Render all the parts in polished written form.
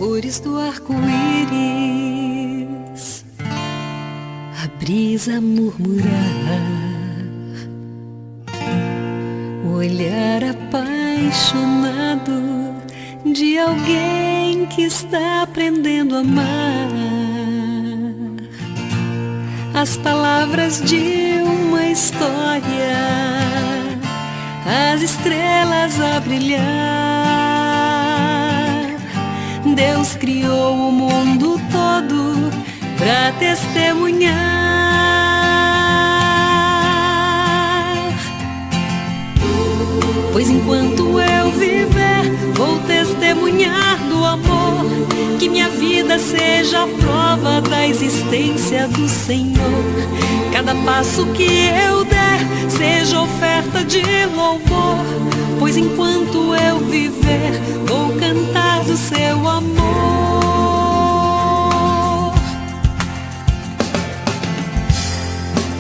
cores do arco-íris, a brisa murmurar, o olhar apaixonado de alguém que está aprendendo a amar, as palavras de uma história, as estrelas a brilhar. Deus criou o mundo todo pra testemunhar. Pois enquanto eu viver, vou testemunhar do amor, que minha vida seja a prova da existência do Senhor. Cada passo que eu der seja oferta de louvor, pois enquanto eu viver, vou cantar do seu amor.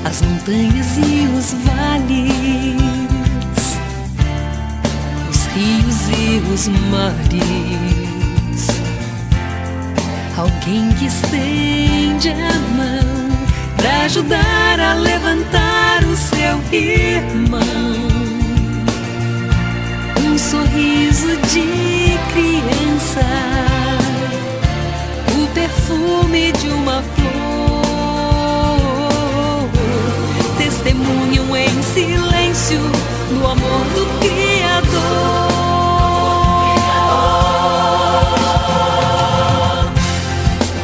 As montanhas e os vales, os rios e os mares, alguém que estende a mão pra ajudar a levantar o seu irmão. Um sorriso de criança, o perfume de uma flor, testemunham em silêncio do amor do Criador.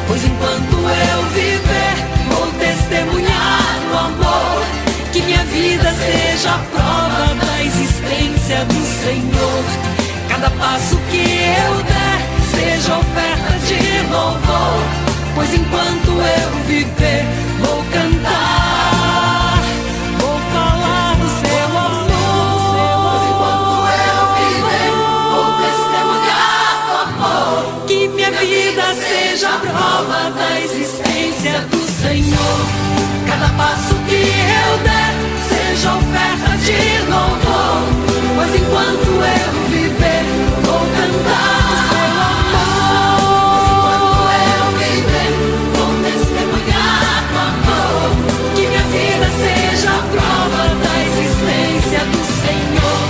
Pois enquanto eu viver, vou testemunhar o amor, que minha vida seja a prova da existência do Senhor. Cada passo que eu der seja oferta de louvor, pois enquanto eu viver, vou cantar, vou falar do seu amor. Pois enquanto eu viver, vou testemunhar do amor, que minha vida seja a prova da existência do Senhor. Cada passo que eu der seja oferta de louvor, pois enquanto eu viver, vou cantar do seu amor. Pois enquanto eu viver, vou testemunhar do amor, que minha vida seja a prova da existência do Senhor.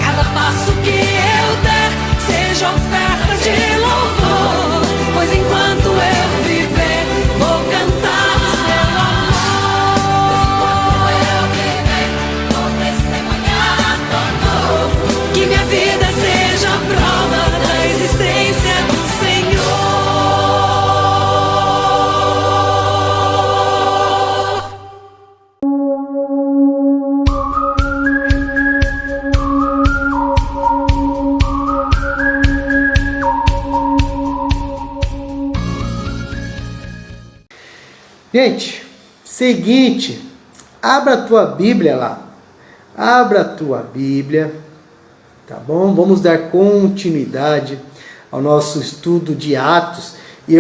Cada passo que eu der seja oferta de louvor, pois enquanto eu viver, vou cantar do seu amor. Pois enquanto eu viver, vou testemunhar do amor, que minha vida seja a prova da existência do Senhor. Gente, seguinte, abra a tua Bíblia lá, abra a tua Bíblia, tá bom? Vamos dar continuidade ao nosso estudo de Atos. E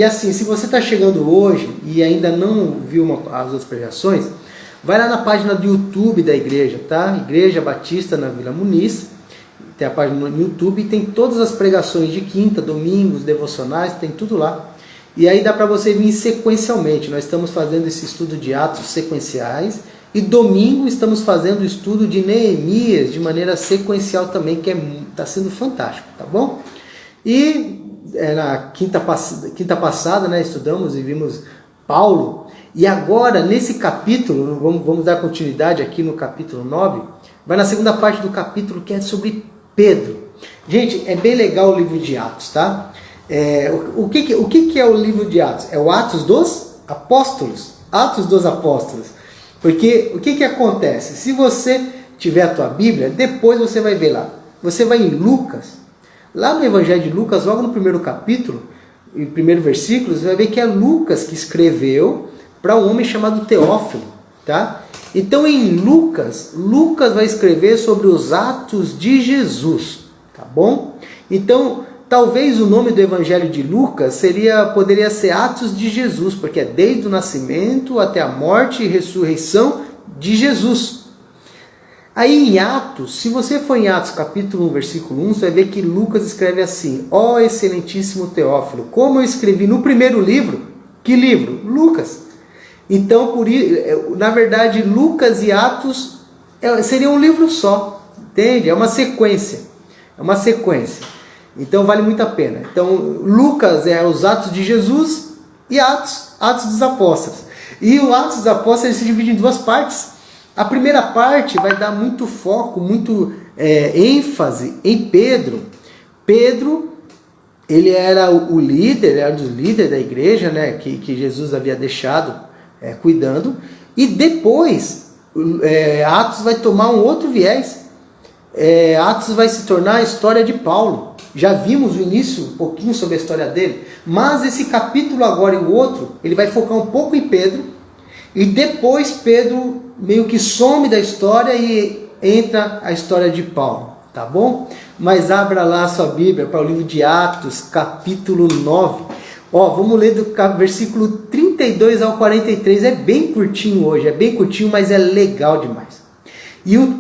assim, se você está chegando hoje e ainda não viu as outras pregações, vai lá na página do YouTube da igreja, tá? Igreja Batista na Vila Muniz, tem a página no YouTube e tem todas as pregações de quinta, domingos, devocionais, tem tudo lá. E aí dá para você vir sequencialmente. Nós estamos fazendo esse estudo de Atos sequenciais. E domingo estamos fazendo o estudo de Neemias de maneira sequencial também, que está sendo fantástico, tá bom? E na quinta passada, né, estudamos e vimos Paulo. E agora, nesse capítulo, vamos dar continuidade aqui no capítulo 9, vai na segunda parte do capítulo, que é sobre Pedro. Gente, é bem legal o livro de Atos, tá? O que é o livro de Atos? É o Atos dos Apóstolos. Atos dos Apóstolos. Porque o que acontece? Se você tiver a tua Bíblia, depois você vai ver lá. Você vai em Lucas. Lá no Evangelho de Lucas, logo no primeiro capítulo, em primeiro versículo, você vai ver que é Lucas que escreveu para um homem chamado Teófilo. Tá? Então em Lucas vai escrever sobre os atos de Jesus. Tá bom? Então, talvez o nome do Evangelho de Lucas poderia ser Atos de Jesus, porque é desde o nascimento até a morte e ressurreição de Jesus. Aí em Atos, se você for em Atos capítulo 1, versículo 1, você vai ver que Lucas escreve assim: ó excelentíssimo Teófilo, como eu escrevi no primeiro livro. Que livro? Lucas. Então, na verdade, Lucas e Atos seriam um livro só, entende? É uma sequência. É uma sequência. Então vale muito a pena. Então, Lucas é os Atos de Jesus e Atos dos Apóstolos. E o Atos dos Apóstolos ele se divide em duas partes. A primeira parte vai dar muito foco, muito ênfase em Pedro. Pedro, ele era o líder, ele era um dos líderes da igreja, né, que Jesus havia deixado cuidando. E depois, Atos vai tomar um outro viés. Atos vai se tornar a história de Paulo. Já vimos no início um pouquinho sobre a história dele. Mas esse capítulo agora e o outro, ele vai focar um pouco em Pedro. E depois Pedro meio que some da história e entra a história de Paulo. Tá bom? Mas abra lá a sua Bíblia para o livro de Atos, capítulo 9. Vamos ler do versículo 32 ao 43. É bem curtinho hoje, mas é legal demais. E o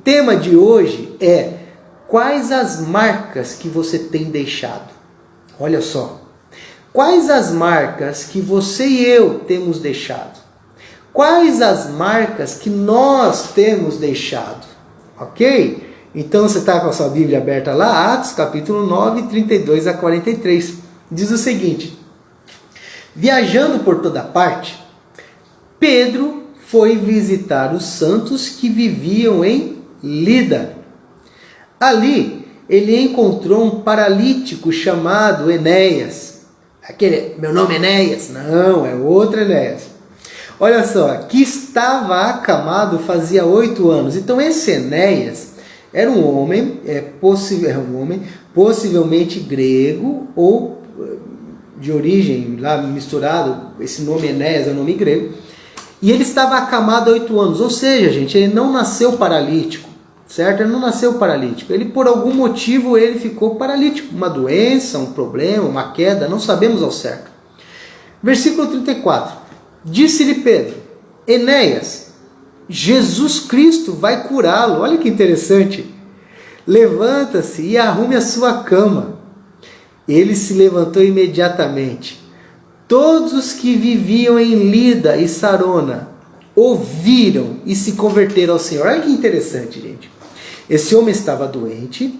tema de hoje é: quais as marcas que você tem deixado? Olha só. Quais as marcas que você e eu temos deixado? Quais as marcas que nós temos deixado? Ok? Então você está com a sua Bíblia aberta lá, Atos capítulo 9, 32 a 43. Diz o seguinte: viajando por toda parte, Pedro foi visitar os santos que viviam em Lida. Ali ele encontrou um paralítico chamado Enéas. Meu nome é Enéas? Não, é outro Enéas. Olha só, que estava acamado fazia 8 anos. Então esse Enéas era um homem, possivelmente grego ou de origem lá misturado. Esse nome Enéas é um nome grego. E ele estava acamado há 8 anos. Ou seja, gente, ele não nasceu paralítico, certo? Ele não nasceu paralítico. Ele, por algum motivo, ele ficou paralítico. Uma doença, um problema, uma queda, não sabemos ao certo. Versículo 34. Disse-lhe Pedro: Enéas, Jesus Cristo vai curá-lo. Olha que interessante. Levanta-se e arrume a sua cama. Ele se levantou imediatamente. Todos os que viviam em Lida e Sarona ouviram e se converteram ao Senhor. Olha que interessante, gente. Esse homem estava doente.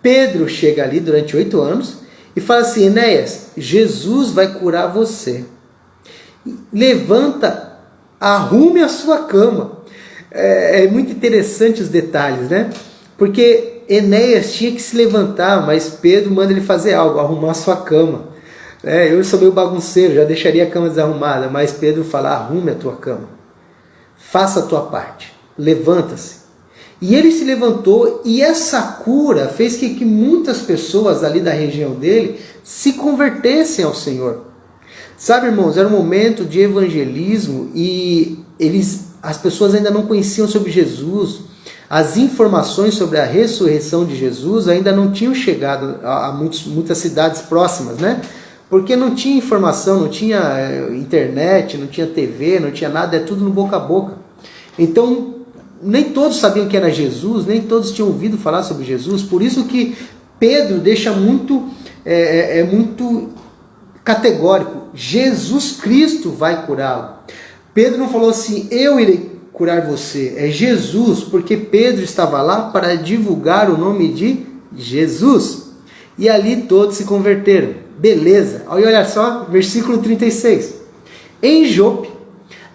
Pedro chega ali durante 8 anos e fala assim: Enéas, Jesus vai curar você. Levanta, arrume a sua cama. É muito interessante os detalhes, né? Porque Enéas tinha que se levantar, mas Pedro manda ele fazer algo, arrumar a sua cama. Eu sou meio bagunceiro, já deixaria a cama desarrumada, mas Pedro fala: arrume a tua cama, faça a tua parte, levanta-se. E ele se levantou, e essa cura fez que muitas pessoas ali da região dele se convertessem ao Senhor. Sabe, irmãos, era um momento de evangelismo e as pessoas ainda não conheciam sobre Jesus. As informações sobre a ressurreição de Jesus ainda não tinham chegado a muitas cidades próximas, né? Porque não tinha informação, não tinha internet, não tinha TV, não tinha nada, é tudo no boca a boca. Então, nem todos sabiam que era Jesus, nem todos tinham ouvido falar sobre Jesus. Por isso que Pedro deixa muito categórico: Jesus Cristo vai curá-lo. Pedro não falou assim: eu irei curar você. É Jesus, porque Pedro estava lá para divulgar o nome de Jesus. E ali todos se converteram. Beleza. Olha só, versículo 36. Em Jope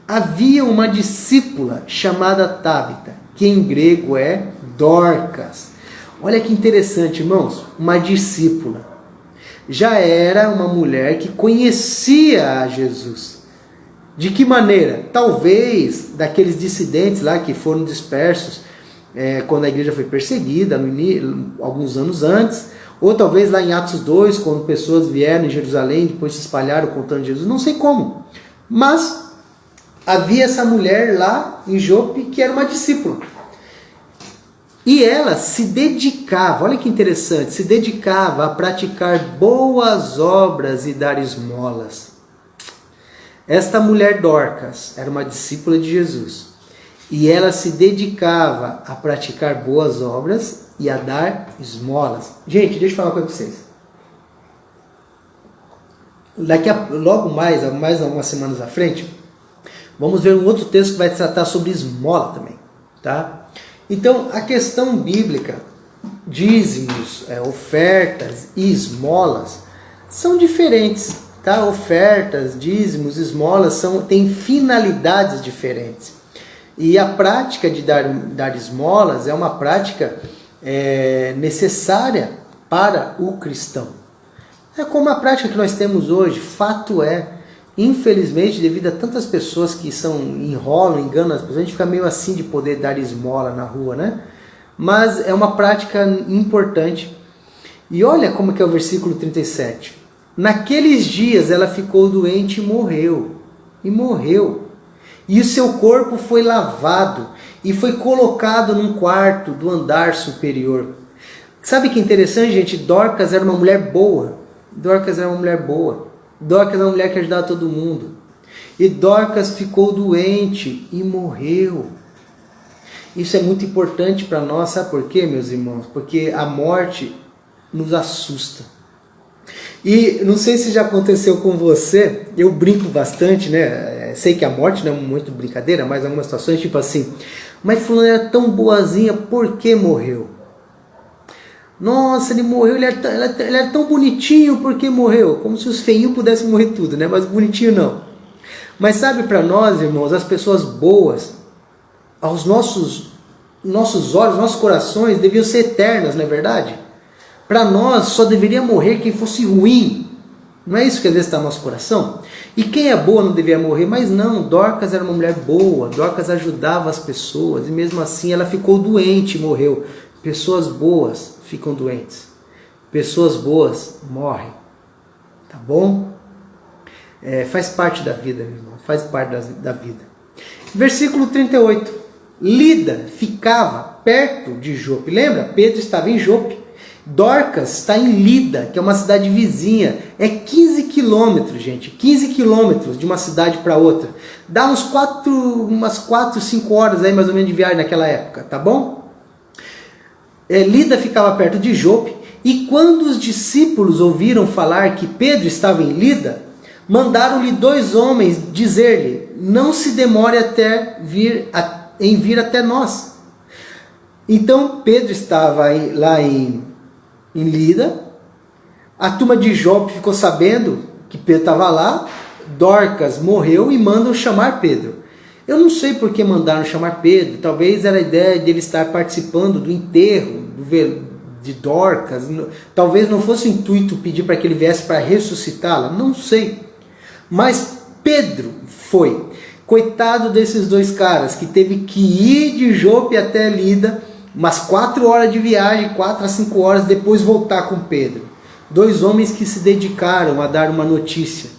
havia uma discípula chamada Tábita, que em grego é Dorcas. Olha que interessante, irmãos. Uma discípula. Já era uma mulher que conhecia a Jesus. De que maneira? Talvez daqueles dissidentes lá que foram dispersos quando a igreja foi perseguida, alguns anos antes. Ou talvez lá em Atos 2, quando pessoas vieram em Jerusalém, depois se espalharam contando Jesus. Não sei como. Mas havia essa mulher lá em Jope que era uma discípula. E ela se dedicava, olha que interessante, se dedicava a praticar boas obras e dar esmolas. Esta mulher Dorcas era uma discípula de Jesus. e ela se dedicava a praticar boas obras e a dar esmolas. Gente, deixa eu falar uma coisa para vocês. Logo mais algumas semanas à frente, vamos ver um outro texto que vai tratar sobre esmola também, tá? Então, a questão bíblica, dízimos, ofertas e esmolas são diferentes, tá? Ofertas, dízimos, esmolas têm finalidades diferentes. E a prática de dar esmolas é uma prática necessária para o cristão. É como a prática que nós temos hoje. Fato é, infelizmente, devido a tantas pessoas que enrolam, enganam as pessoas, a gente fica meio assim de poder dar esmola na rua, né? Mas é uma prática importante. E olha como que é o versículo 37. Naqueles dias ela ficou doente e morreu. E o seu corpo foi lavado e foi colocado num quarto do andar superior. Sabe que interessante, gente? Dorcas era uma mulher boa. Dorcas era uma mulher que ajudava todo mundo. E Dorcas ficou doente e morreu. Isso é muito importante para nós, sabe por quê, meus irmãos? Porque a morte nos assusta. E não sei se já aconteceu com você, eu brinco bastante, né? Sei que a morte não é muito brincadeira, mas algumas situações tipo assim, mas fulano era tão boazinha, por que morreu? Nossa, ele morreu, ele era tão bonitinho, por que morreu? Como se os feinhos pudessem morrer tudo, né? Mas bonitinho não. Mas sabe, para nós, irmãos, as pessoas boas, aos nossos olhos, nossos corações deviam ser eternas, não é verdade? Para nós só deveria morrer quem fosse ruim. Não é isso que às vezes está no nosso coração? E quem é boa não deveria morrer, mas não, Dorcas era uma mulher boa, Dorcas ajudava as pessoas, e mesmo assim ela ficou doente e morreu. Pessoas boas ficam doentes, pessoas boas morrem, tá bom? Faz parte da vida, meu irmão, faz parte da vida. Versículo 38, Lida ficava perto de Jope, lembra? Pedro estava em Jope, Dorcas está em Lida, que é uma cidade vizinha, é 15 quilômetros, gente, 15 quilômetros de uma cidade para outra, dá umas 4, 5 horas aí mais ou menos de viagem naquela época, tá bom? Lida ficava perto de Jope, e quando os discípulos ouviram falar que Pedro estava em Lida, mandaram-lhe 2 homens dizer-lhe, não se demore em vir até nós. Então Pedro estava lá em Lida, a turma de Jope ficou sabendo que Pedro estava lá, Dorcas morreu e mandam chamar Pedro. Eu não sei por que mandaram chamar Pedro, talvez era a ideia de ele estar participando do enterro de Dorcas, talvez não fosse o intuito pedir para que ele viesse para ressuscitá-la, não sei. Mas Pedro foi. Coitado desses 2 caras que teve que ir de Jope até Lida, umas 4 horas de viagem, 4 a 5 horas, depois voltar com Pedro. 2 homens que se dedicaram a dar uma notícia.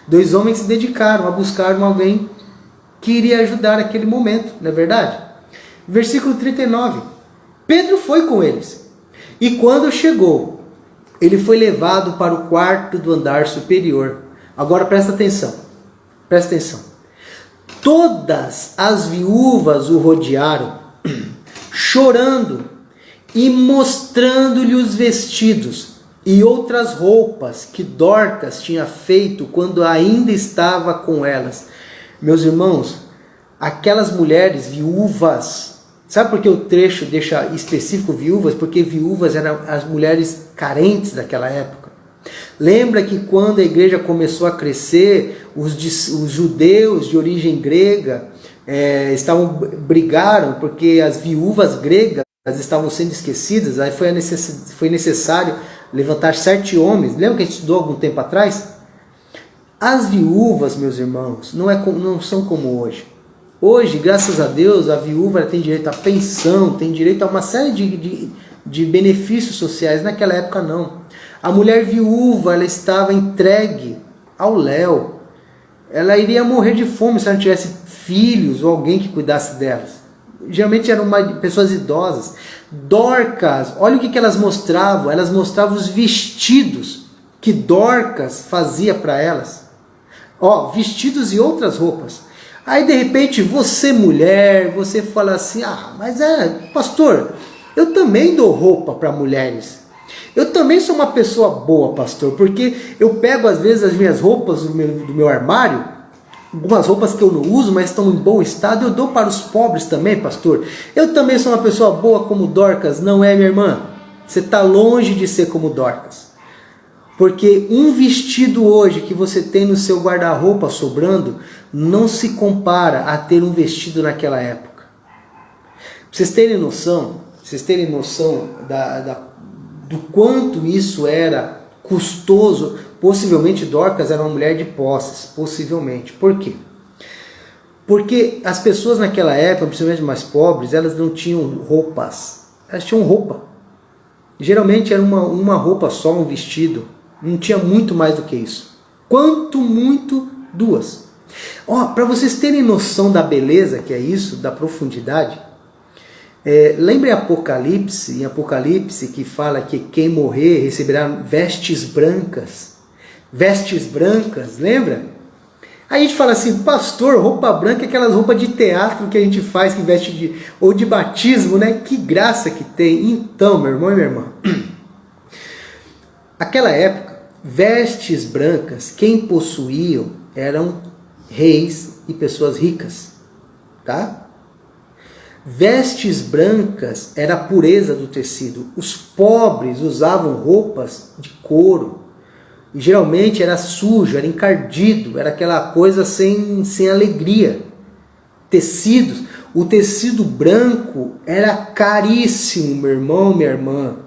2 homens que se dedicaram a buscar alguém que iria ajudar naquele momento, não é verdade? Versículo 39. Pedro foi com eles. E quando chegou, ele foi levado para o quarto do andar superior. Agora presta atenção. Presta atenção. Todas as viúvas o rodearam, chorando e mostrando-lhe os vestidos e outras roupas que Dorcas tinha feito quando ainda estava com elas. Meus irmãos, aquelas mulheres viúvas, sabe por que o trecho deixa específico viúvas? Porque viúvas eram as mulheres carentes daquela época. Lembra que quando a igreja começou a crescer, os judeus de origem grega brigaram porque as viúvas gregas estavam sendo esquecidas, aí foi necessário levantar 7 homens. Lembra que a gente estudou algum tempo atrás? As viúvas, meus irmãos, não são como hoje. Hoje, graças a Deus, a viúva tem direito à pensão, tem direito a uma série de benefícios sociais. Naquela época, não. A mulher viúva, ela estava entregue ao léu. Ela iria morrer de fome se ela não tivesse filhos ou alguém que cuidasse delas. Geralmente eram pessoas idosas. Dorcas, olha o que elas mostravam. Elas mostravam os vestidos que Dorcas fazia para elas. Vestidos e outras roupas. Aí de repente você mulher, você fala assim, mas pastor, eu também dou roupa para mulheres. Eu também sou uma pessoa boa, pastor, porque eu pego às vezes as minhas roupas do meu armário, algumas roupas que eu não uso, mas estão em bom estado, eu dou para os pobres também, pastor. Eu também sou uma pessoa boa como Dorcas. Não é, minha irmã? Você está longe de ser como Dorcas. Porque um vestido hoje que você tem no seu guarda-roupa sobrando, não se compara a ter um vestido naquela época. Pra vocês terem noção, do quanto isso era custoso. Possivelmente Dorcas era uma mulher de posses, possivelmente. Por quê? Porque as pessoas naquela época, principalmente mais pobres, elas não tinham roupas, elas tinham roupa. Geralmente era uma roupa só, um vestido, não tinha muito mais do que isso. Quanto muito, duas. Para vocês terem noção da beleza que é isso, da profundidade, lembre Apocalipse, em Apocalipse que fala que quem morrer receberá vestes brancas. Vestes brancas, lembra? Aí a gente fala assim, pastor, roupa branca é aquelas roupas de teatro que a gente faz, que veste ou de batismo, né? Que graça que tem. Então, meu irmão e minha irmã, aquela época, vestes brancas, quem possuíam eram reis e pessoas ricas, tá? Vestes brancas era a pureza do tecido. Os pobres usavam roupas de couro. E geralmente era sujo, era encardido, era aquela coisa sem alegria. Tecidos. O tecido branco era caríssimo, meu irmão, minha irmã.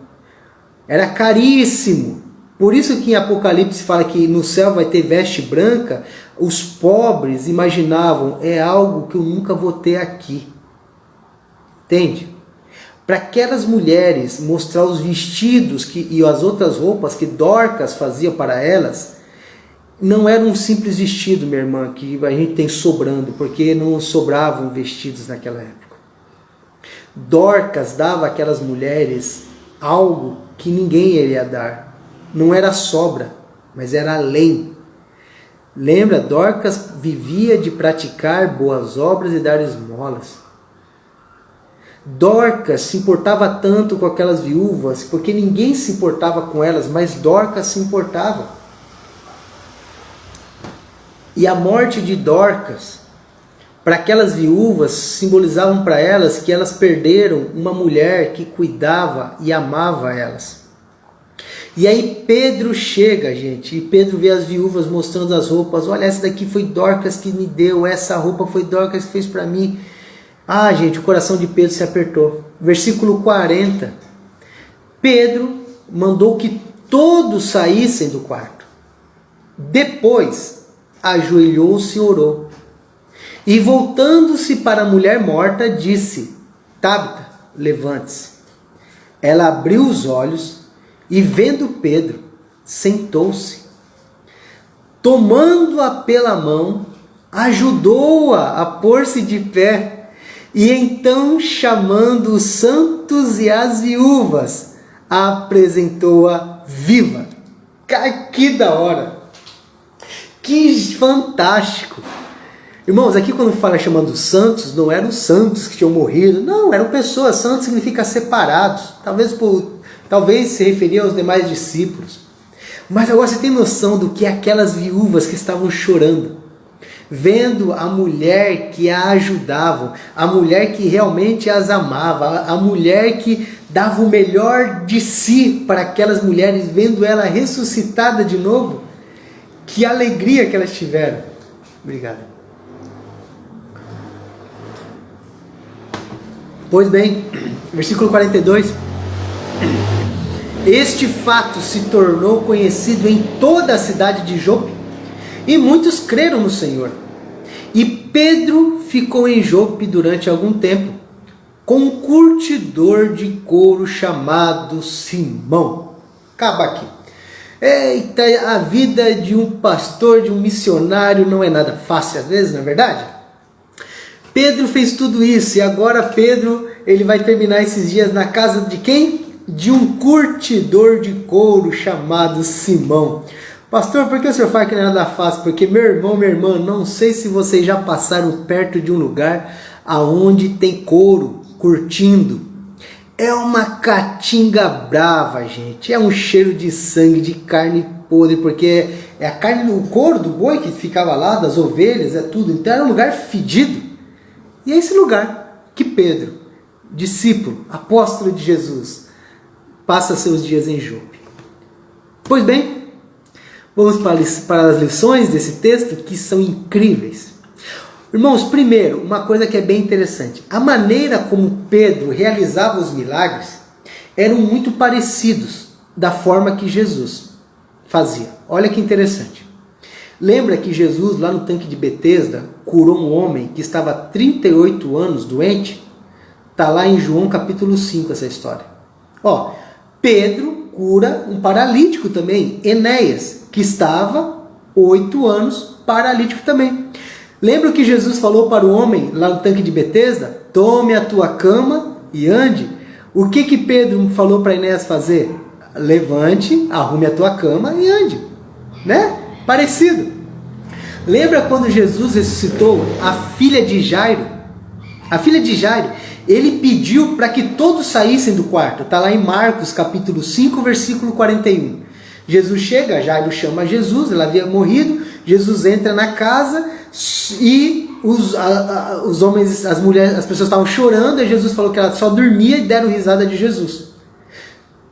Era caríssimo. Por isso que em Apocalipse fala que no céu vai ter veste branca. Os pobres imaginavam, é algo que eu nunca vou ter aqui. Entende? Para aquelas mulheres mostrar os vestidos e as outras roupas que Dorcas fazia para elas, não era um simples vestido, minha irmã, que a gente tem sobrando, porque não sobravam vestidos naquela época. Dorcas dava àquelas mulheres algo que ninguém iria dar. Não era sobra, mas era além. Lembra, Dorcas vivia de praticar boas obras e dar esmolas. Dorcas se importava tanto com aquelas viúvas, porque ninguém se importava com elas, mas Dorcas se importava. E a morte de Dorcas, para aquelas viúvas, simbolizavam para elas que elas perderam uma mulher que cuidava e amava elas. E aí Pedro chega, gente, e Pedro vê as viúvas mostrando as roupas. Olha, essa daqui foi Dorcas que me deu, essa roupa foi Dorcas que fez para mim. Gente, o coração de Pedro se apertou. Versículo 40. Pedro mandou que todos saíssem do quarto. Depois, ajoelhou-se e orou. E voltando-se para a mulher morta, disse, Tabita, levante-se. Ela abriu os olhos e, vendo Pedro, sentou-se. Tomando-a pela mão, ajudou-a a pôr-se de pé. E então, chamando os santos e as viúvas, apresentou-a viva. Que da hora! Que fantástico! Irmãos, aqui quando fala chamando os santos, não eram os santos que tinham morrido. Não, eram pessoas. Santos significa separados. Talvez se referia aos demais discípulos. Mas agora você tem noção do que aquelas viúvas que estavam chorando, vendo a mulher que a ajudava, a mulher que realmente as amava, a mulher que dava o melhor de si para aquelas mulheres, vendo ela ressuscitada de novo. Que alegria que elas tiveram. Obrigado. Pois bem, versículo 42. Este fato se tornou conhecido em toda a cidade de Jope, e muitos creram no Senhor. E Pedro ficou em Jope durante algum tempo, com um curtidor de couro chamado Simão. Acaba aqui. Eita, a vida de um pastor, de um missionário, não é nada fácil às vezes, não é verdade? Pedro fez tudo isso, e agora Pedro ele vai terminar esses dias na casa de quem? De um curtidor de couro chamado Simão. Pastor, por que o senhor fala que não é nada fácil? Porque meu irmão, minha irmã, não sei se vocês já passaram perto de um lugar aonde tem couro curtindo. É uma caatinga brava, gente. É um cheiro de sangue, de carne podre, porque é a carne, o couro do boi que ficava lá, das ovelhas, é tudo. Então era um lugar fedido. E é esse lugar que Pedro, discípulo, apóstolo de Jesus, passa seus dias em Jope. Pois bem, vamos para as lições desse texto que são incríveis. Irmãos, primeiro, uma coisa que é bem interessante. A maneira como Pedro realizava os milagres eram muito parecidos da forma que Jesus fazia. Olha que interessante. Lembra que Jesus, lá no tanque de Betesda, curou um homem que estava há 38 anos doente? Está lá em João capítulo 5 essa história. Pedro cura um paralítico também, Enéas, que estava 8 anos paralítico também. Lembra o que Jesus falou para o homem lá no tanque de Betesda? Tome a tua cama e ande. O que Pedro falou para Enéas fazer? Levante, arrume a tua cama e ande. Né? Parecido. Lembra quando Jesus ressuscitou a filha de Jairo? A filha de Jairo, ele pediu para que todos saíssem do quarto. Está lá em Marcos capítulo 5, versículo 41. Jesus chega, Jairo chama Jesus, ela havia morrido. Jesus entra na casa e os homens, as mulheres, as pessoas estavam chorando, e Jesus falou que ela só dormia e deram risada de Jesus.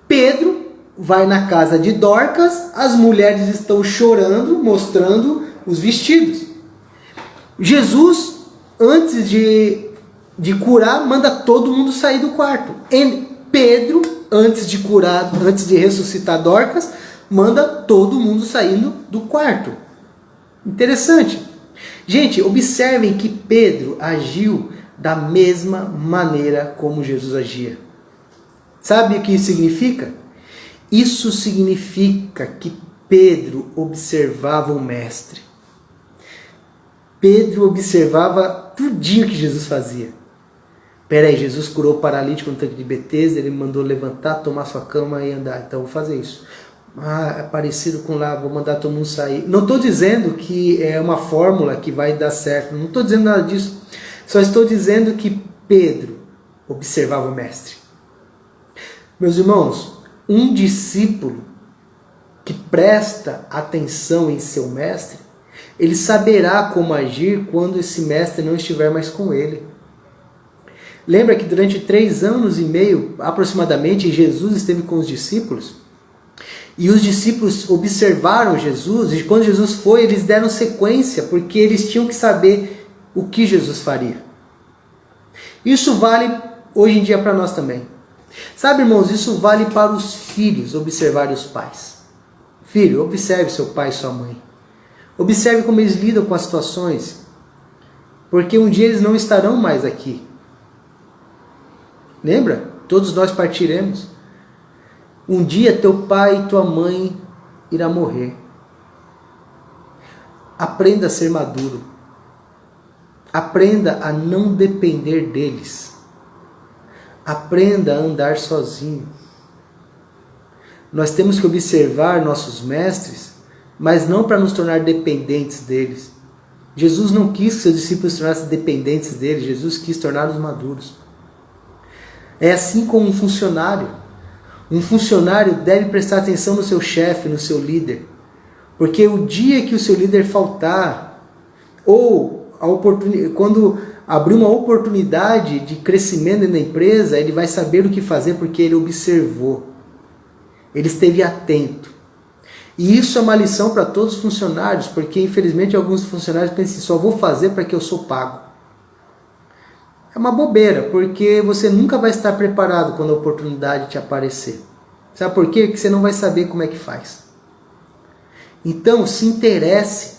Pedro vai na casa de Dorcas, as mulheres estão chorando, mostrando os vestidos. Jesus, antes de curar, manda todo mundo sair do quarto. Pedro, antes de curar, antes de ressuscitar Dorcas, manda todo mundo saindo do quarto. Interessante. Gente, observem que Pedro agiu da mesma maneira como Jesus agia. Sabe o que isso significa? Isso significa que Pedro observava o Mestre. Pedro observava tudinho que Jesus fazia. Peraí, Jesus curou o paralítico no tanque de Betesda, ele mandou levantar, tomar sua cama e andar. Então eu vou fazer isso. É parecido com lá, vou mandar todo mundo sair. Não estou dizendo que é uma fórmula que vai dar certo, não estou dizendo nada disso. Só estou dizendo que Pedro observava o Mestre. Meus irmãos, um discípulo que presta atenção em seu Mestre, ele saberá como agir quando esse Mestre não estiver mais com ele. Lembra que durante 3 anos e meio, aproximadamente, Jesus esteve com os discípulos? E os discípulos observaram Jesus, e quando Jesus foi, eles deram sequência, porque eles tinham que saber o que Jesus faria. Isso vale hoje em dia para nós também. Sabe, irmãos, isso vale para os filhos observarem os pais. Filho, observe seu pai e sua mãe. Observe como eles lidam com as situações, porque um dia eles não estarão mais aqui. Lembra? Todos nós partiremos. Um dia teu pai e tua mãe irá morrer. Aprenda a ser maduro. Aprenda a não depender deles. Aprenda a andar sozinho. Nós temos que observar nossos mestres, mas não para nos tornar dependentes deles. Jesus não quis que seus discípulos se tornassem dependentes dele. Jesus quis torná-los maduros. É assim como um funcionário. Um funcionário deve prestar atenção no seu chefe, no seu líder. Porque o dia que o seu líder faltar, ou quando abrir uma oportunidade de crescimento na empresa, ele vai saber o que fazer porque ele observou. Ele esteve atento. E isso é uma lição para todos os funcionários, porque infelizmente alguns funcionários pensam, só vou fazer para que eu sou pago. É uma bobeira, porque você nunca vai estar preparado quando a oportunidade te aparecer. Sabe por quê? Porque você não vai saber como é que faz. Então, se interesse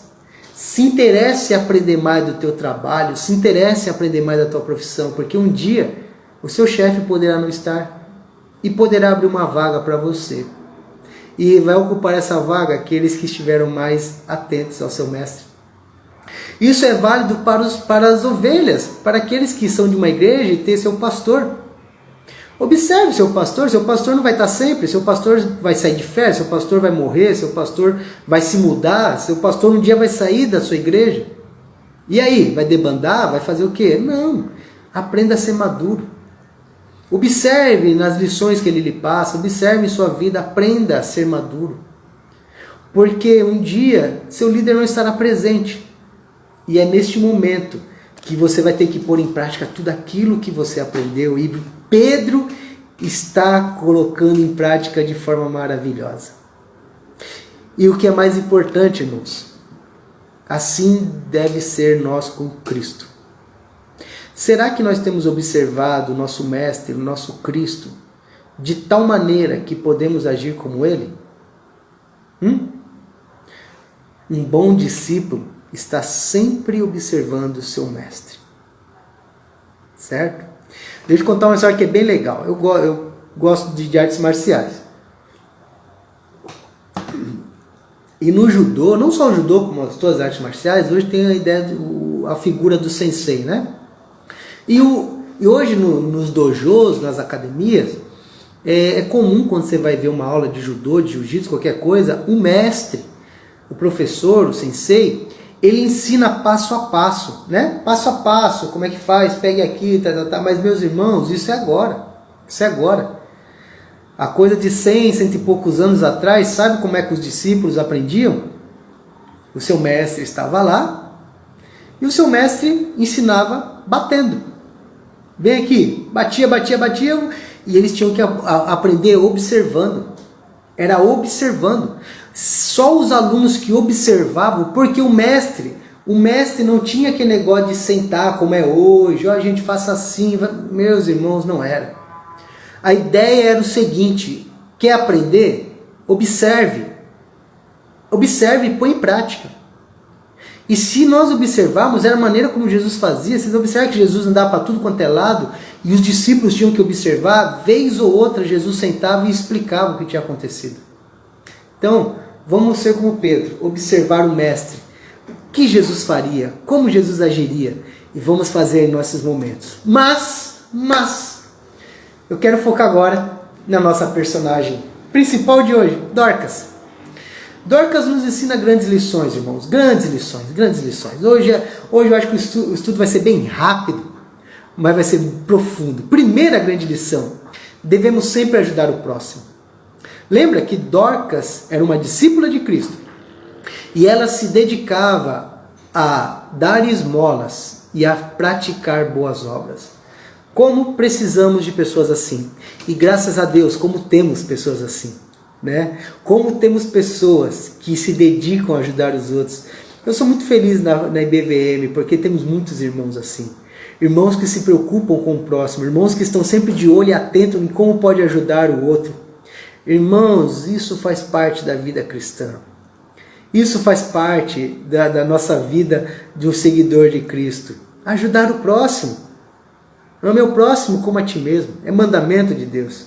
em aprender mais do teu trabalho, se interesse em aprender mais da tua profissão, porque um dia o seu chefe poderá não estar e poderá abrir uma vaga para você. E vai ocupar essa vaga aqueles que estiveram mais atentos ao seu mestre. Isso é válido para as ovelhas, para aqueles que são de uma igreja e têm seu pastor. Observe seu pastor não vai estar sempre, seu pastor vai sair de férias, seu pastor vai morrer, seu pastor vai se mudar, seu pastor um dia vai sair da sua igreja. E aí, vai debandar, vai fazer o quê? Não, aprenda a ser maduro. Observe nas lições que ele lhe passa, observe em sua vida, aprenda a ser maduro. Porque um dia seu líder não estará presente. E é neste momento que você vai ter que pôr em prática tudo aquilo que você aprendeu. E Pedro está colocando em prática de forma maravilhosa. E o que é mais importante, irmãos, assim deve ser nós com Cristo. Será que nós temos observado o nosso Mestre, o nosso Cristo, de tal maneira que podemos agir como Ele? Um bom discípulo está sempre observando o seu Mestre. Certo? Deixa eu contar uma história que é bem legal. Eu gosto de artes marciais. E no judô, não só o judô, como todas as artes marciais, hoje tem a ideia, a figura do sensei, né? E hoje nos dojos, nas academias, é comum quando você vai ver uma aula de judô, de jiu-jitsu, qualquer coisa, o mestre, o professor, o sensei, ele ensina passo a passo, né? Passo a passo, como é que faz, pegue aqui, Mas, meus irmãos, isso é agora. Isso é agora. A coisa de 100 e poucos anos atrás, sabe como é que os discípulos aprendiam? O seu mestre estava lá e o seu mestre ensinava batendo. Vem aqui, batia, e eles tinham que aprender observando. Era observando. Só os alunos que observavam, porque o mestre não tinha aquele negócio de sentar como é hoje, a gente faça assim. Meus irmãos, não era. A ideia era o seguinte: quer aprender? Observe. Observe e põe em prática. E se nós observarmos, era a maneira como Jesus fazia. Vocês observam que Jesus andava para tudo quanto é lado, e os discípulos tinham que observar, vez ou outra Jesus sentava e explicava o que tinha acontecido. Então, vamos ser como Pedro, observar o Mestre. O que Jesus faria? Como Jesus agiria? E vamos fazer em nossos momentos. Mas, eu quero focar agora na nossa personagem principal de hoje, Dorcas. Dorcas nos ensina grandes lições, irmãos. Grandes lições. Hoje eu acho que o estudo vai ser bem rápido, mas vai ser profundo. Primeira grande lição: devemos sempre ajudar o próximo. Lembra que Dorcas era uma discípula de Cristo e ela se dedicava a dar esmolas e a praticar boas obras. Como precisamos de pessoas assim? E graças a Deus, como temos pessoas assim, né? Como temos pessoas que se dedicam a ajudar os outros. Eu sou muito feliz na IBVM, porque temos muitos irmãos assim. Irmãos que se preocupam com o próximo, irmãos que estão sempre de olho e atentos em como pode ajudar o outro. Irmãos, isso faz parte da vida cristã. Isso faz parte da nossa vida de um seguidor de Cristo. Ajudar o próximo. Ame o próximo como a ti mesmo. É mandamento de Deus.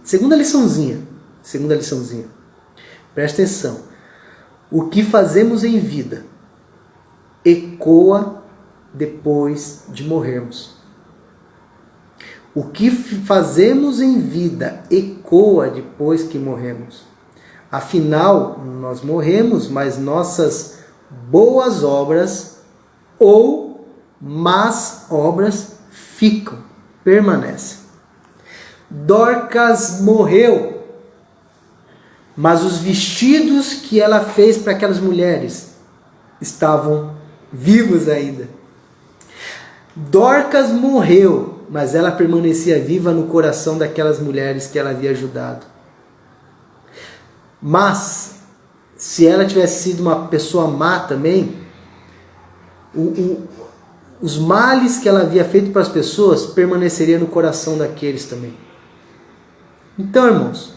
Segunda liçãozinha. Presta atenção. O que fazemos em vida ecoa depois de morrermos. O que fazemos em vida ecoa depois que morremos. Afinal, nós morremos, mas nossas boas obras ou más obras ficam, permanecem. Dorcas morreu, mas os vestidos que ela fez para aquelas mulheres estavam vivos ainda. Dorcas morreu, mas ela permanecia viva no coração daquelas mulheres que ela havia ajudado. Mas, se ela tivesse sido uma pessoa má também, os males que ela havia feito para as pessoas permaneceriam no coração daqueles também. Então, irmãos,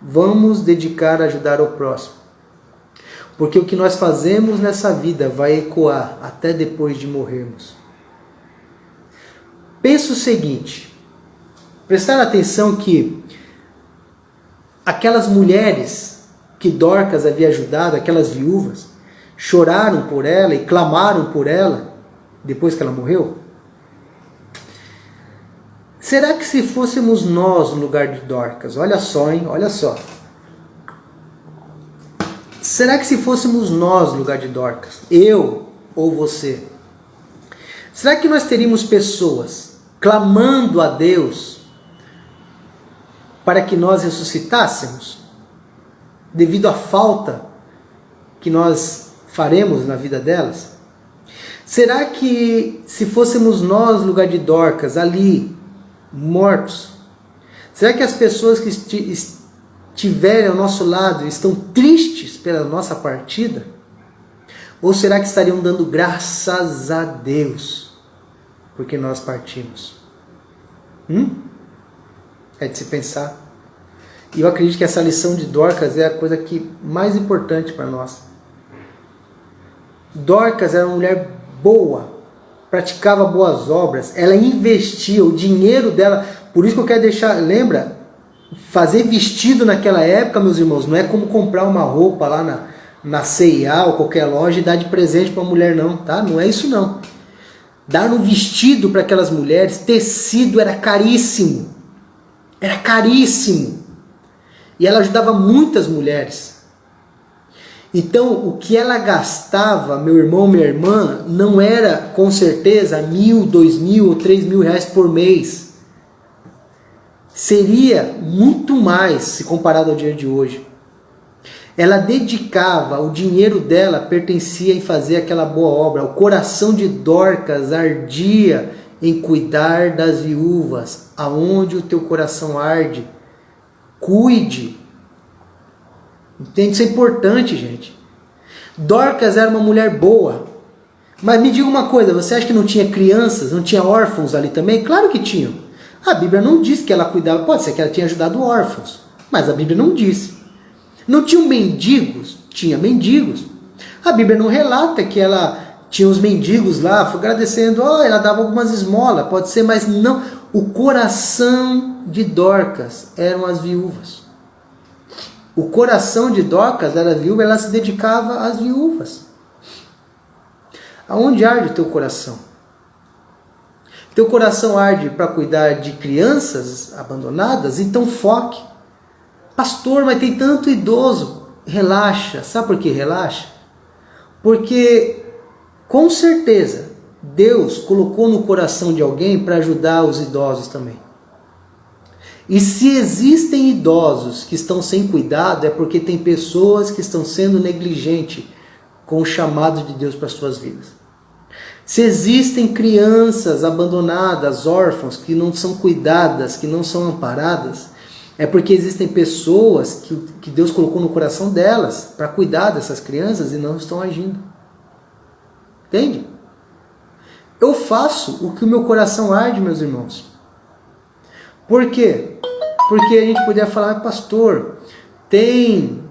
vamos dedicar a ajudar o próximo. Porque o que nós fazemos nessa vida vai ecoar até depois de morrermos. Pensa o seguinte, prestar atenção que aquelas mulheres que Dorcas havia ajudado, aquelas viúvas, choraram por ela e clamaram por ela depois que ela morreu. Será que se fôssemos nós no lugar de Dorcas, olha só, hein, olha só. Será que se fôssemos nós no lugar de Dorcas, eu ou você, será que nós teríamos pessoas clamando a Deus para que nós ressuscitássemos, devido à falta que nós faremos na vida delas? Será que se fôssemos nós no lugar de Dorcas, ali, mortos, será que as pessoas que estiverem ao nosso lado estão tristes pela nossa partida? Ou será que estariam dando graças a Deus porque nós partimos? É de se pensar. E eu acredito que essa lição de Dorcas é a coisa mais importante para nós. Dorcas era uma mulher boa, praticava boas obras, ela investia o dinheiro dela. Por isso que eu quero deixar, lembra? Fazer vestido naquela época, meus irmãos, não é como comprar uma roupa lá na C&A ou qualquer loja e dar de presente para a mulher, não, tá? Não é isso não. Dar um vestido para aquelas mulheres, tecido era caríssimo. Era caríssimo. E ela ajudava muitas mulheres. Então, o que ela gastava, meu irmão, minha irmã, não era, com certeza, 1.000, 2.000 ou 3.000 reais por mês. Seria muito mais, se comparado ao dia de hoje. Ela dedicava, o dinheiro dela pertencia em fazer aquela boa obra. O coração de Dorcas ardia em cuidar das viúvas. Aonde o teu coração arde, cuide. Entende? Isso é importante, gente. Dorcas era uma mulher boa. Mas me diga uma coisa, você acha que não tinha crianças, não tinha órfãos ali também? Claro que tinham. A Bíblia não diz que ela cuidava, pode ser que ela tinha ajudado órfãos, mas a Bíblia não disse. Não tinham mendigos? Tinha mendigos. A Bíblia não relata que ela tinha os mendigos lá, agradecendo, ela dava algumas esmolas, pode ser, mas não. O coração de Dorcas eram as viúvas. O coração de Dorcas era viúva, ela se dedicava às viúvas. Aonde arde o teu coração? Teu coração arde para cuidar de crianças abandonadas? Então foque. Pastor, mas tem tanto idoso. Relaxa. Sabe por que relaxa? Porque, com certeza, Deus colocou no coração de alguém para ajudar os idosos também. E se existem idosos que estão sem cuidado, é porque tem pessoas que estão sendo negligentes com o chamado de Deus para as suas vidas. Se existem crianças abandonadas, órfãos, que não são cuidadas, que não são amparadas, é porque existem pessoas que Deus colocou no coração delas para cuidar dessas crianças e não estão agindo. Entende? Eu faço o que o meu coração arde, meus irmãos. Por quê? Porque a gente poderia falar, pastor, tem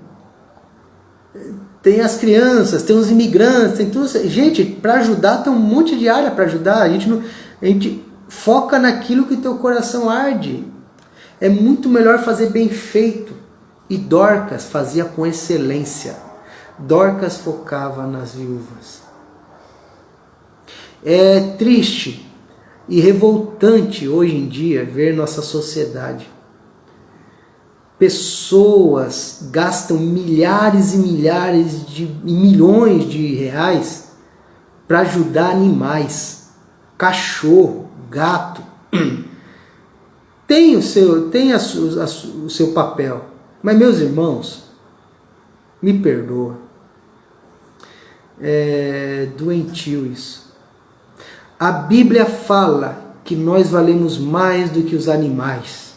as crianças, tem os imigrantes, tem tudo. Gente, para ajudar tem um monte de área para ajudar. A gente foca naquilo que teu coração arde. É muito melhor fazer bem feito. E Dorcas fazia com excelência. Dorcas focava nas viúvas. É triste e revoltante hoje em dia ver nossa sociedade. Pessoas gastam milhares e milhares e milhões de reais para ajudar animais, cachorro, gato. Tem o seu papel, mas meus irmãos, me perdoa, é doentio isso. A Bíblia fala que nós valemos mais do que os animais.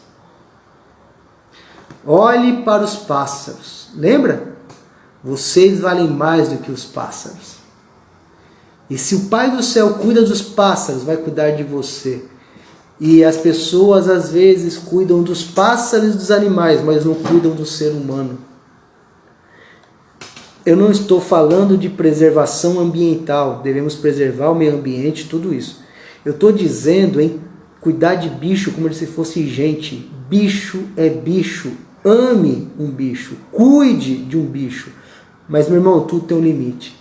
Olhe para os pássaros. Lembra? Vocês valem mais do que os pássaros. E se o Pai do céu cuida dos pássaros, vai cuidar de você. E as pessoas às vezes cuidam dos pássaros e dos animais, mas não cuidam do ser humano. Eu não estou falando de preservação ambiental, devemos preservar o meio ambiente, tudo isso. Eu estou dizendo em cuidar de bicho como se fosse gente. Bicho é bicho. Ame um bicho, cuide de um bicho. Mas, meu irmão, tudo tem um limite.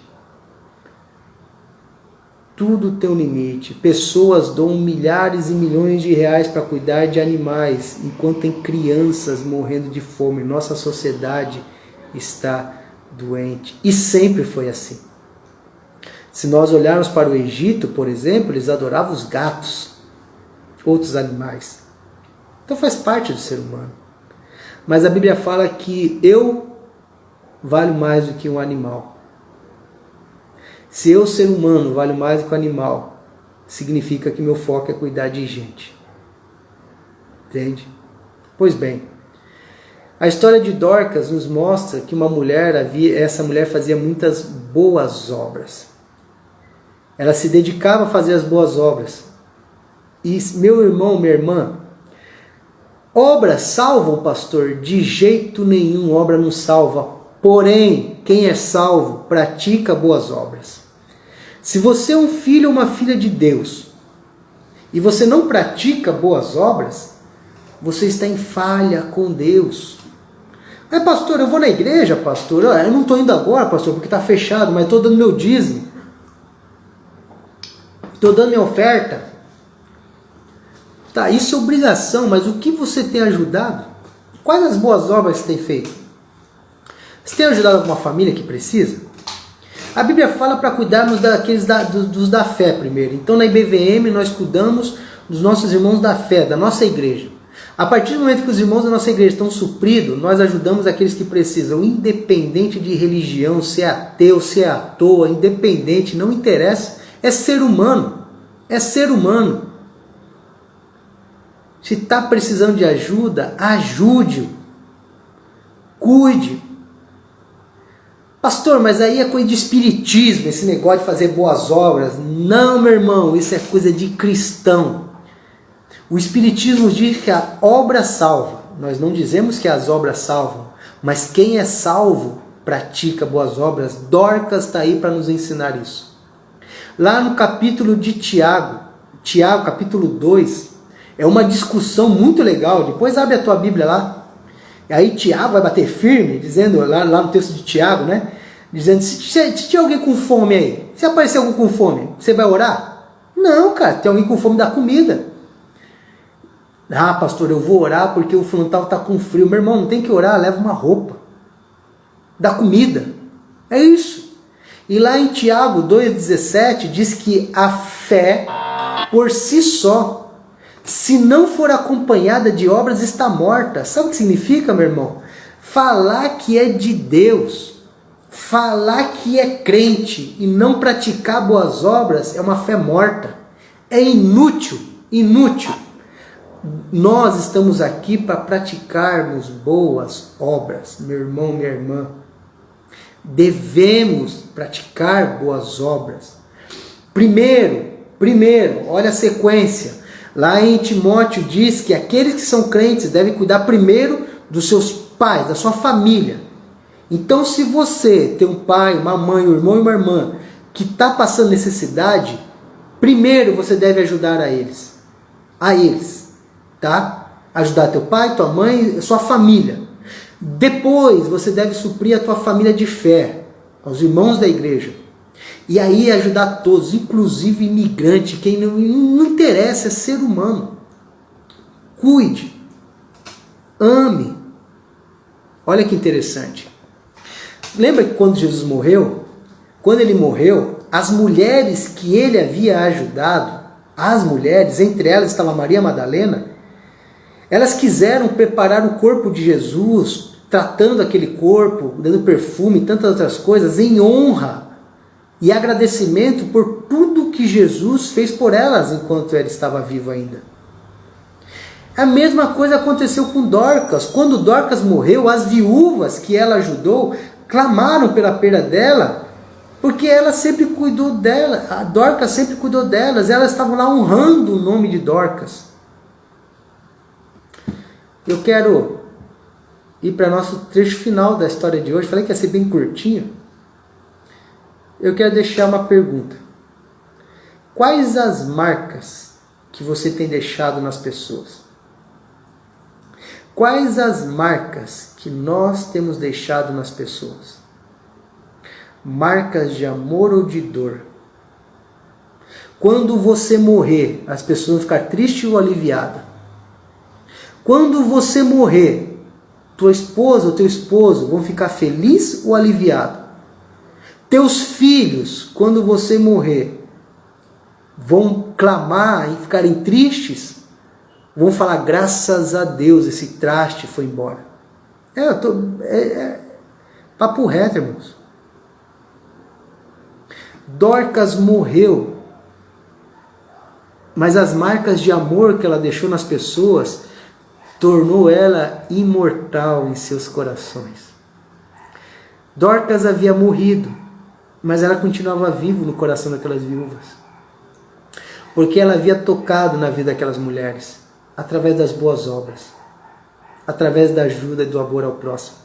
Tudo tem um limite. Pessoas doam milhares e milhões de reais para cuidar de animais, enquanto tem crianças morrendo de fome. Nossa sociedade está doente. E sempre foi assim. Se nós olharmos para o Egito, por exemplo, eles adoravam os gatos, outros animais. Então faz parte do ser humano. Mas a Bíblia fala que eu valho mais do que um animal. Se eu, ser humano, valho mais do que um animal, significa que meu foco é cuidar de gente. Entende? Pois bem, a história de Dorcas nos mostra que essa mulher fazia muitas boas obras. Ela se dedicava a fazer as boas obras. E meu irmão, minha irmã, obras salvam, pastor? De jeito nenhum, obra não salva. Porém, quem é salvo pratica boas obras. Se você é um filho ou uma filha de Deus e você não pratica boas obras, você está em falha com Deus. Mas pastor, eu vou na igreja, pastor. Eu não estou indo agora, pastor, porque está fechado, mas estou dando meu dízimo. Estou dando minha oferta. Tá, isso é obrigação, mas o que você tem ajudado? Quais as boas obras você tem feito? Você tem ajudado alguma família que precisa? A Bíblia fala para cuidarmos dos da fé primeiro. Então na IBVM nós cuidamos dos nossos irmãos da fé, da nossa igreja. A partir do momento que os irmãos da nossa igreja estão supridos, nós ajudamos aqueles que precisam, independente de religião, se é ateu, se é à toa, independente, não interessa. É ser humano. É ser humano. Se está precisando de ajuda, ajude-o. Cuide. Pastor, mas aí é coisa de espiritismo, esse negócio de fazer boas obras. Não, meu irmão, isso é coisa de cristão. O espiritismo diz que a obra salva. Nós não dizemos que as obras salvam, mas quem é salvo pratica boas obras. Dorcas está aí para nos ensinar isso. Lá no capítulo de Tiago, capítulo 2, é uma discussão muito legal. Depois abre a tua Bíblia lá. E aí Tiago vai bater firme, dizendo, lá no texto de Tiago, né? Dizendo, se tiver alguém com fome aí, se aparecer alguém com fome, você vai orar? Não, cara, tem alguém com fome, dá comida. Ah, pastor, eu vou orar porque o fulano está com frio. Meu irmão, não tem que orar, leva uma roupa. Dá comida. É isso. E lá em Tiago 2,17 diz que a fé, por si só, se não for acompanhada de obras, está morta. Sabe o que significa, meu irmão? Falar que é de Deus, falar que é crente e não praticar boas obras é uma fé morta. É inútil, inútil. Nós estamos aqui para praticarmos boas obras, meu irmão, minha irmã. Devemos praticar boas obras. Primeiro, olha a sequência. Lá em Timóteo diz que aqueles que são crentes devem cuidar primeiro dos seus pais, da sua família. Então, se você tem um pai, uma mãe, um irmão e uma irmã que está passando necessidade, primeiro você deve ajudar a eles. Tá? Ajudar teu pai, tua mãe, sua família. Depois você deve suprir a tua família de fé, aos irmãos da igreja. E aí ajudar todos, inclusive imigrante, quem não interessa, é ser humano. Cuide, ame. Olha que interessante. Lembra que quando Jesus morreu? Quando ele morreu, as mulheres que ele havia ajudado, as mulheres, entre elas estava Maria Madalena, elas quiseram preparar o corpo de Jesus, tratando aquele corpo, dando perfume e tantas outras coisas, em honra e agradecimento por tudo que Jesus fez por elas enquanto ele estava vivo ainda. A mesma coisa aconteceu com Dorcas. Quando Dorcas morreu, as viúvas que ela ajudou clamaram pela perda dela, porque ela sempre cuidou dela, a Dorcas sempre cuidou delas, elas estavam lá honrando o nome de Dorcas. Eu quero ir para o nosso trecho final da história de hoje. Falei que ia ser bem curtinho. Eu quero deixar uma pergunta. Quais as marcas que você tem deixado nas pessoas? Quais as marcas que nós temos deixado nas pessoas? Marcas de amor ou de dor? quando você morrer, as pessoas vão ficar tristes ou aliviadas? Quando você morrer, tua esposa ou teu esposo vão ficar felizes ou aliviados? Teus filhos, quando você morrer, vão clamar e ficarem tristes? Vão falar, graças a Deus, esse traste foi embora. Papo reto, irmãos. Dorcas morreu, mas as marcas de amor que ela deixou nas pessoas tornou ela imortal em seus corações. Dorcas havia morrido, mas ela continuava viva no coração daquelas viúvas, porque ela havia tocado na vida daquelas mulheres, através das boas obras, através da ajuda e do amor ao próximo.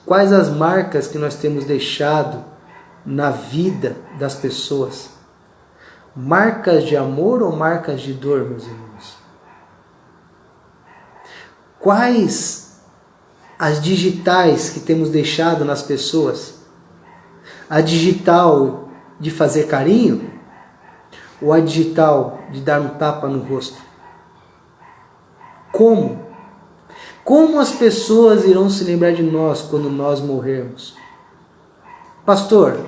Quais as marcas que nós temos deixado na vida das pessoas? Marcas de amor ou marcas de dor, meus irmãos? Quais as digitais que temos deixado nas pessoas? A digital de fazer carinho ou a digital de dar um tapa no rosto? Como? Como as pessoas irão se lembrar de nós quando nós morrermos? Pastor,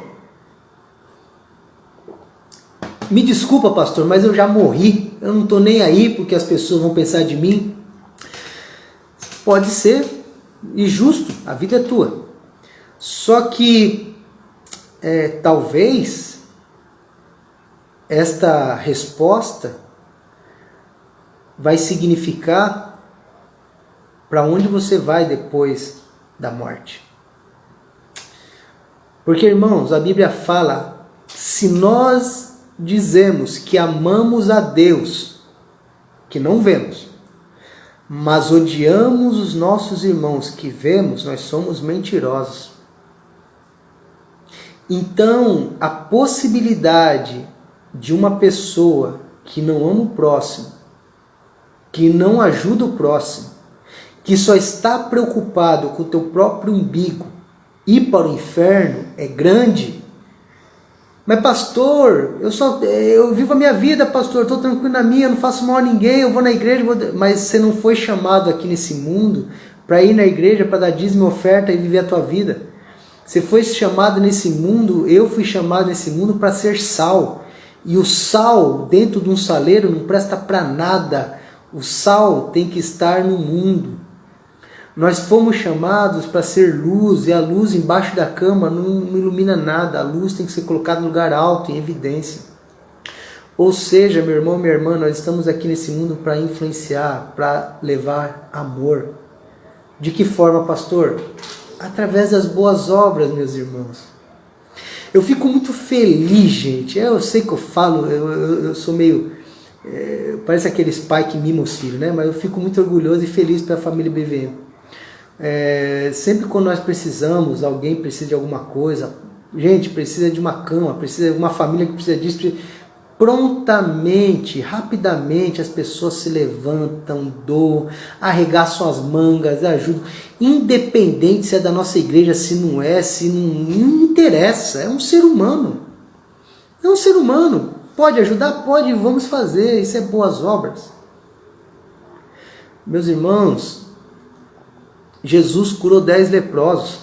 me desculpa, pastor, mas eu já morri. Eu não estou nem aí porque as pessoas vão pensar de mim. Pode ser, e justo, a vida é tua. Só que, talvez, esta resposta vai significar para onde você vai depois da morte. Porque, irmãos, a Bíblia fala, se nós dizemos que amamos a Deus, que não vemos, mas odiamos os nossos irmãos que vemos, nós somos mentirosos. Então, a possibilidade de uma pessoa que não ama o próximo, que não ajuda o próximo, que só está preocupado com o teu próprio umbigo, ir para o inferno é grande. Mas pastor, eu vivo a minha vida, pastor, estou tranquilo na minha, não faço mal a ninguém, eu vou na igreja, mas você não foi chamado aqui nesse mundo para ir na igreja, para dar dízimo e oferta e viver a tua vida. Você foi chamado nesse mundo, eu fui chamado nesse mundo para ser sal. E o sal dentro de um saleiro não presta para nada. O sal tem que estar no mundo. Nós fomos chamados para ser luz, e a luz embaixo da cama não ilumina nada. A luz tem que ser colocada no lugar alto, em evidência. Ou seja, meu irmão, minha irmã, nós estamos aqui nesse mundo para influenciar, para levar amor. De que forma, pastor? Através das boas obras, meus irmãos. Eu fico muito feliz, gente. Eu sei que eu falo, eu sou meio... parece aqueles pais que mimam os filhos, né? Mas eu fico muito orgulhoso e feliz pela família BVM. Sempre quando nós precisamos, alguém precisa de alguma coisa, gente, precisa de uma cama, precisa de uma família que precisa disso, prontamente, rapidamente as pessoas se levantam, doam, arregaçam as mangas, ajudam, independente se é da nossa igreja, se não é, não interessa, é um ser humano, pode ajudar? Pode, vamos fazer, isso é boas obras. Meus irmãos, Jesus curou 10 leprosos,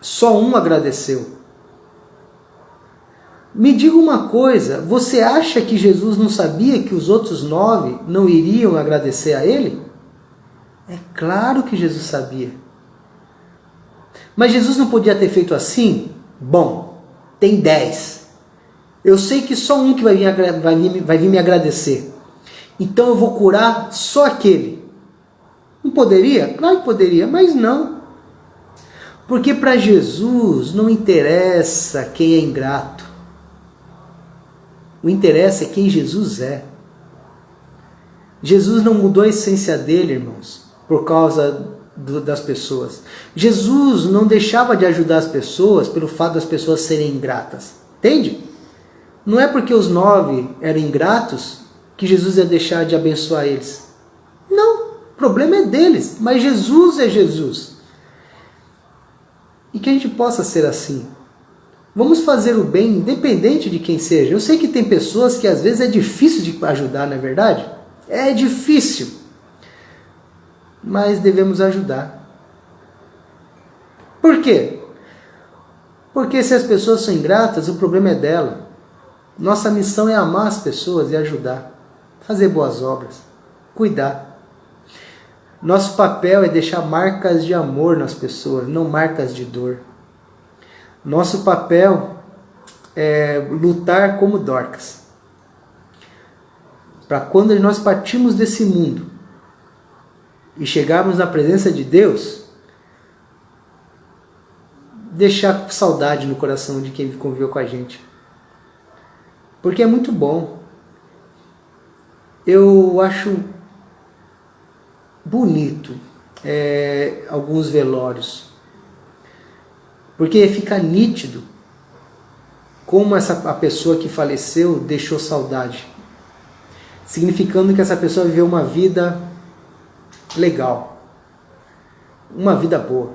só um agradeceu. Me diga uma coisa, você acha que Jesus não sabia que os outros 9 não iriam agradecer a ele? É claro que Jesus sabia. Mas Jesus não podia ter feito assim? Bom, tem 10. Eu sei que só um que vai vir me agradecer. Então eu vou curar só aquele. Não poderia? Claro que poderia, mas não. Porque para Jesus não interessa quem é ingrato. O interesse é quem Jesus é. Jesus não mudou a essência dele, irmãos, por causa das pessoas. Jesus não deixava de ajudar as pessoas pelo fato das pessoas serem ingratas. Entende? Não é porque os 9 eram ingratos que Jesus ia deixar de abençoar eles. Não, o problema é deles, mas Jesus é Jesus. E que a gente possa ser assim. Vamos fazer o bem independente de quem seja. Eu sei que tem pessoas que às vezes é difícil de ajudar, não é verdade? É difícil. Mas devemos ajudar. Por quê? Porque se as pessoas são ingratas, o problema é dela. Nossa missão é amar as pessoas e ajudar. Fazer boas obras. Cuidar. Nosso papel é deixar marcas de amor nas pessoas, não marcas de dor. Nosso papel é lutar como Dorcas. Para quando nós partirmos desse mundo e chegarmos na presença de Deus, deixar saudade no coração de quem conviveu com a gente. Porque é muito bom. Eu acho bonito alguns velórios. Porque fica nítido como a pessoa que faleceu deixou saudade. Significando que essa pessoa viveu uma vida legal. Uma vida boa.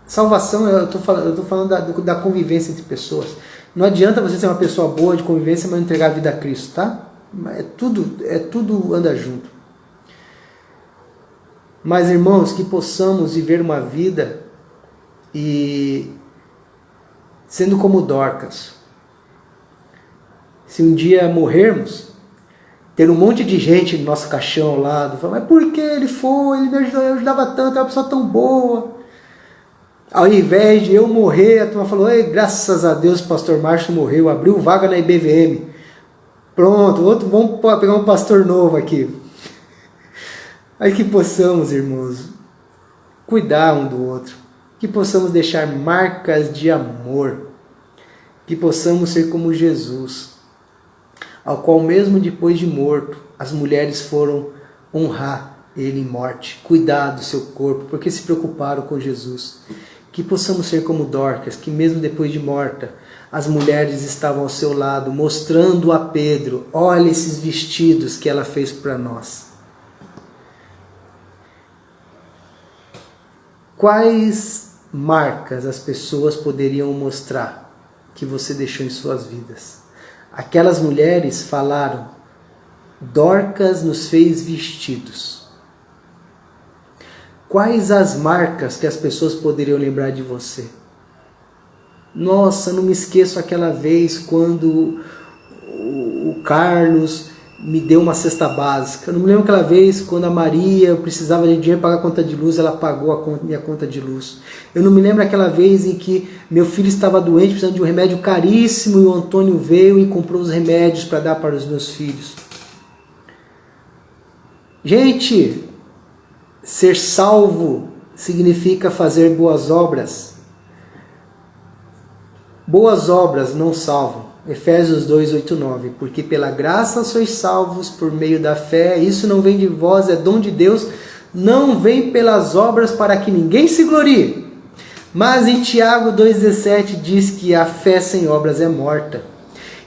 Salvação, eu estou falando da convivência entre pessoas. Não adianta você ser uma pessoa boa de convivência, mas não entregar a vida a Cristo, tá? Tudo anda junto. Mas, irmãos, que possamos viver uma vida e sendo como Dorcas. Se um dia morrermos, ter um monte de gente no nosso caixão ao lado, falando, mas por que ele foi? Ele me ajudava tanto, é uma pessoa tão boa. Ao invés de eu morrer, a turma falou, ei, graças a Deus o pastor Márcio morreu, abriu vaga na IBVM. Pronto, vamos pegar um pastor novo aqui. Aí que possamos, irmãos, cuidar um do outro. Que possamos deixar marcas de amor. Que possamos ser como Jesus, ao qual mesmo depois de morto, as mulheres foram honrar ele em morte, cuidar do seu corpo, porque se preocuparam com Jesus. Que possamos ser como Dorcas, que mesmo depois de morta, as mulheres estavam ao seu lado, mostrando a Pedro, olha esses vestidos que ela fez para nós. Quais marcas as pessoas poderiam mostrar que você deixou em suas vidas? Aquelas mulheres falaram, Dorcas nos fez vestidos. Quais as marcas que as pessoas poderiam lembrar de você? Nossa, não me esqueço aquela vez quando o Carlos me deu uma cesta básica. Eu não me lembro aquela vez quando a Maria, eu precisava de dinheiro para pagar a conta de luz, ela pagou minha conta de luz. Eu não me lembro aquela vez em que meu filho estava doente, precisando de um remédio caríssimo, e o Antônio veio e comprou os remédios para dar para os meus filhos. Gente, ser salvo significa fazer boas obras. Boas obras não salvam. Efésios 2, 8, 9. Porque pela graça sois salvos por meio da fé. Isso não vem de vós, é dom de Deus. Não vem pelas obras para que ninguém se glorie. Mas em Tiago 2,17 diz que a fé sem obras é morta.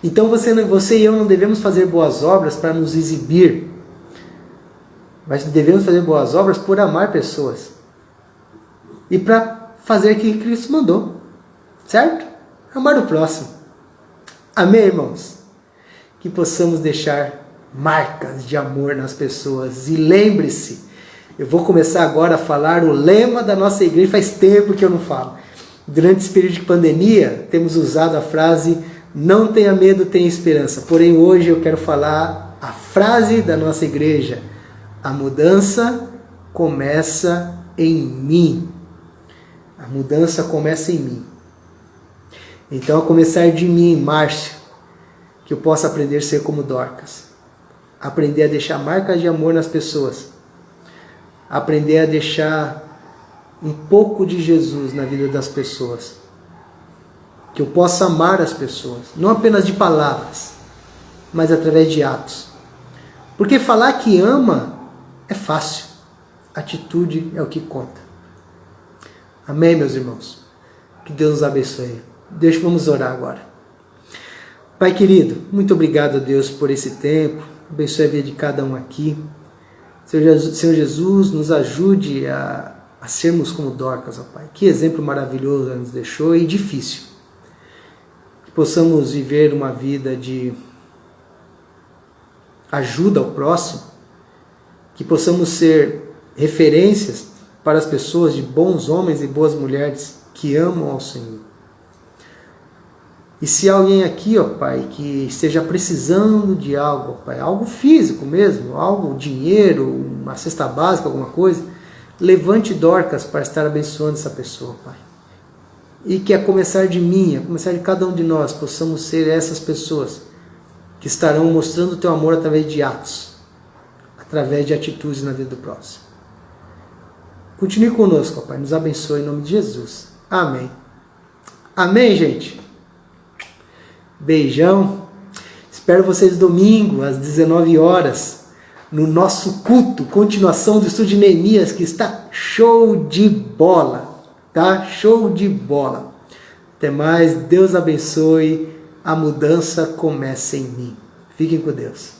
Então você e eu não devemos fazer boas obras para nos exibir. Mas devemos fazer boas obras por amar pessoas. E para fazer o que Cristo mandou. Certo? Amar o próximo. Amém, irmãos? Que possamos deixar marcas de amor nas pessoas. E lembre-se, eu vou começar agora a falar o lema da nossa igreja. Faz tempo que eu não falo. Durante esse período de pandemia, temos usado a frase, não tenha medo, tenha esperança. Porém, hoje eu quero falar a frase da nossa igreja. A mudança começa em mim. A mudança começa em mim. Então, a começar de mim, Márcio, que eu possa aprender a ser como Dorcas. Aprender a deixar marcas de amor nas pessoas. Aprender a deixar um pouco de Jesus na vida das pessoas. Que eu possa amar as pessoas, não apenas de palavras, mas através de atos. Porque falar que ama é fácil. Atitude é o que conta. Amém, meus irmãos? Que Deus nos abençoe. Vamos orar agora. Pai querido, muito obrigado a Deus por esse tempo. Abençoe a vida de cada um aqui. Senhor Jesus, nos ajude a sermos como Dorcas, ó Pai. Que exemplo maravilhoso ela nos deixou e difícil. possamos viver uma vida de ajuda ao próximo, que possamos ser referências para as pessoas de bons homens e boas mulheres que amam ao Senhor. E se alguém aqui, ó Pai, que esteja precisando de algo, ó Pai, algo físico mesmo, algo, dinheiro, uma cesta básica, alguma coisa, levante Dorcas para estar abençoando essa pessoa, Pai. E que a começar de mim, a começar de cada um de nós, possamos ser essas pessoas que estarão mostrando o teu amor através de atos, através de atitudes na vida do próximo. Continue conosco, Pai, nos abençoe em nome de Jesus. Amém. Amém, gente? Beijão. Espero vocês domingo, às 19 horas, no nosso culto, continuação do estudo de Neemias, que está show de bola, tá? Show de bola. Até mais, Deus abençoe, a mudança começa em mim. Fiquem com Deus.